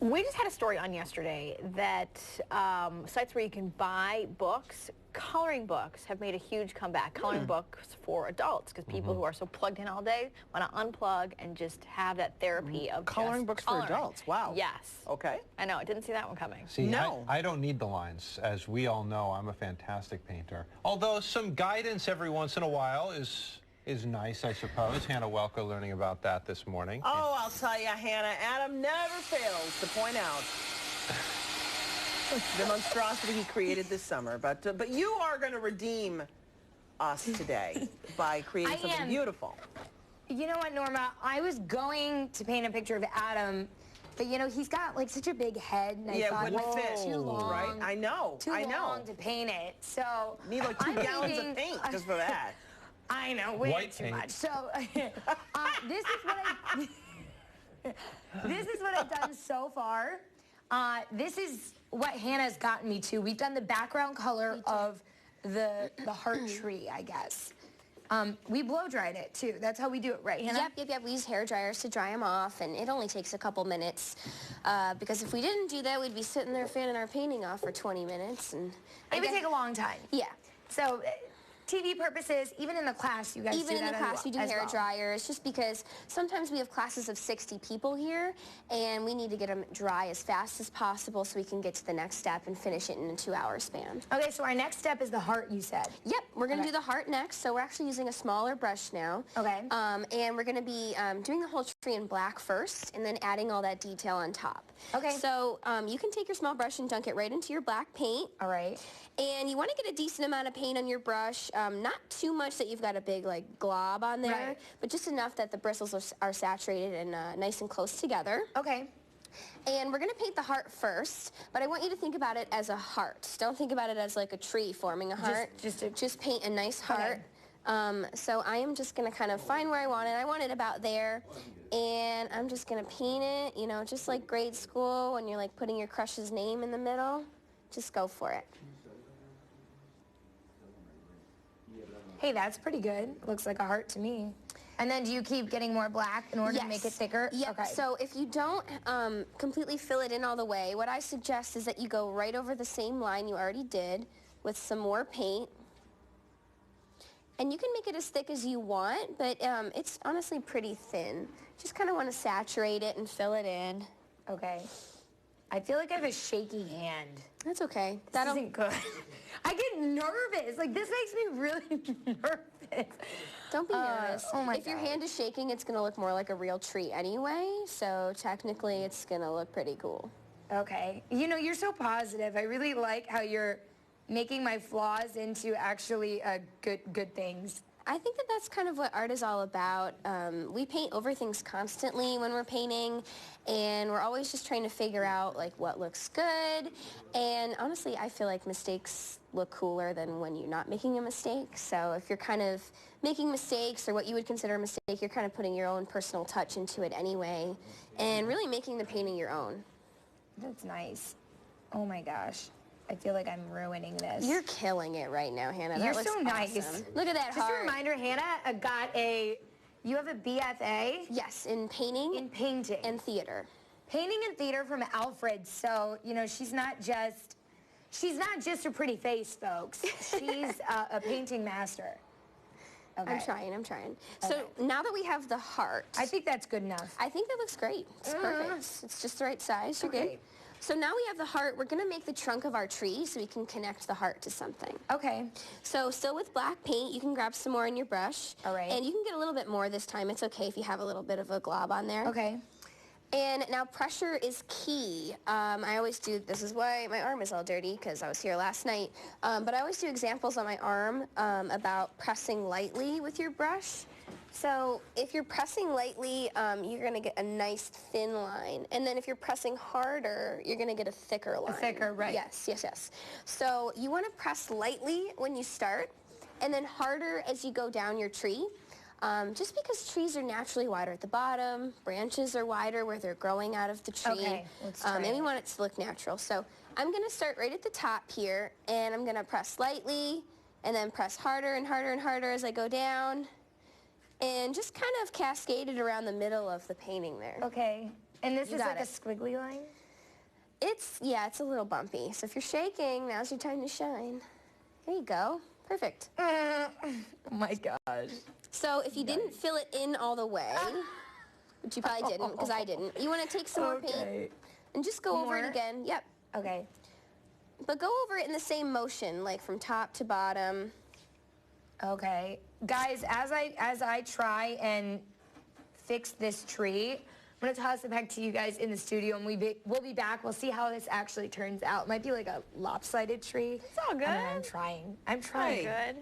We just had a story on yesterday that sites where you can buy books, coloring books, have made a huge comeback. Coloring books for adults, because people who are so plugged in all day want to unplug and just have that therapy of coloring books for adults. Wow. Yes. Okay. I know. I didn't see that one coming. See, no. I don't need the lines. As we all know, I'm a fantastic painter. Although some guidance every once in a while is nice, I suppose. Hannah Welko learning about that this morning. Oh, I'll tell you, Hannah, Adam never fails to point out the monstrosity he created this summer. But you are going to redeem us today by creating something beautiful. You know what, Norma? I was going to paint a picture of Adam, but you know, he's got like such a big head, and I thought, wouldn't fit. Too long. Right? I know. Too long to paint it. So need like 2 gallons of paint just for that. I know, way White too paint. much. So this is what I've done so far. This is what Hannah's gotten me to. We've done the background color of the heart tree, I guess. We blow dried it too. That's how we do it, right, Hannah? Yep. We use hair dryers to dry them off, and it only takes a couple minutes. Because if we didn't do that, we'd be sitting there fanning our painting off for 20 minutes, and it would take a long time. Yeah. So. TV purposes, even in the class, you guys do that. Even in the class, we do hair dryers, just because sometimes we have classes of 60 people here, and we need to get them dry as fast as possible so we can get to the next step and finish it in a 2-hour span. Okay, so our next step is the heart, you said. Yep, we're going to do the heart next, so we're actually using a smaller brush now. Okay. And we're going to be doing the whole tree in black first, and then adding all that detail on top. Okay. So you can take your small brush and dunk it right into your black paint. All right. And you want to get a decent amount of paint on your brush, not too much that you've got a big like glob on there, but just enough that the bristles are saturated and nice and close together. Okay. And we're going to paint the heart first, but I want you to think about it as a heart. Don't think about it as like a tree forming a heart. Just paint a nice heart. Okay. So I am just going to kind of find where I want it. I want it about there, and I'm just going to paint it, you know, just like grade school when you're like putting your crush's name in the middle. Just go for it. Hey, that's pretty good. Looks like a heart to me. And then do you keep getting more black in order to make it thicker? Yeah. Okay. So if you don't completely fill it in all the way, what I suggest is that you go right over the same line you already did with some more paint. And you can make it as thick as you want, but it's honestly pretty thin. Just kind of want to saturate it and fill it in. Okay. I feel like I have a shaky hand. That's okay. That isn't good. I get nervous. Like, this makes me really nervous. Don't be nervous. Oh my If your hand is shaking, it's going to look more like a real tree anyway, so technically it's going to look pretty cool. Okay. You know, you're so positive. I really like how you're making my flaws into actually good things. I think that that's kind of what art is all about. We paint over things constantly when we're painting, and we're always just trying to figure out like what looks good. And honestly, I feel like mistakes look cooler than when you're not making a mistake. So if you're kind of making mistakes or what you would consider a mistake, you're kind of putting your own personal touch into it anyway, and really making the painting your own. That's nice. Oh my gosh. I feel like I'm ruining this. You're killing it right now, Hannah. You're that looks so nice. Awesome. Look at that Just heart. a reminder, Hannah you have a BFA? Yes, in painting. In painting. And theater. Painting and theater from Alfred. So, you know, she's not just a pretty face, folks. She's a painting master. Okay. I'm trying. So now that we have the heart. I think that's good enough. I think that looks great. It's perfect. It's just the right size. You're good. So now we have the heart. We're going to make the trunk of our tree so we can connect the heart to something. Okay. So still with black paint, you can grab some more in your brush. All right. And you can get a little bit more this time. It's okay if you have a little bit of a glob on there. Okay. And now pressure is key. I always do, this is why my arm is all dirty because I was here last night, but I always do examples on my arm about pressing lightly with your brush. So if you're pressing lightly, you're going to get a nice thin line. And then if you're pressing harder, you're going to get a thicker line. A thicker, right. Yes. So you want to press lightly when you start, and then harder as you go down your tree. Just because trees are naturally wider at the bottom, branches are wider where they're growing out of the tree. Okay, let's try and we want it to look natural. So I'm going to start right at the top here, and I'm going to press lightly, and then press harder and harder and harder as I go down, and just kind of cascade it around the middle of the painting there. Okay. And this You is got like it. a squiggly line? It's a little bumpy. So if you're shaking, now's your time to shine. There you go. Perfect. Oh my gosh. So if you didn't fill it in all the way, which you probably didn't, because I didn't, you want to take some more paint and just go over it again. Yep. Okay. But go over it in the same motion, like from top to bottom. Okay. Guys, as I try and fix this tree, I'm going to toss it back to you guys in the studio, and we'll be back. We'll see how this actually turns out. It might be like a lopsided tree. It's all good. I'm trying. Good.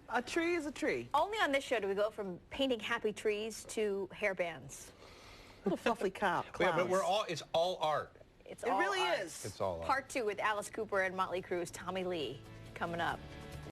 A tree is a tree. Only on this show do we go from painting happy trees to hairbands. Little fluffy clouds. Yeah, but it's all art. It really art. is. It's all art. Part 2 with Alice Cooper and Motley Crue's Tommy Lee coming up.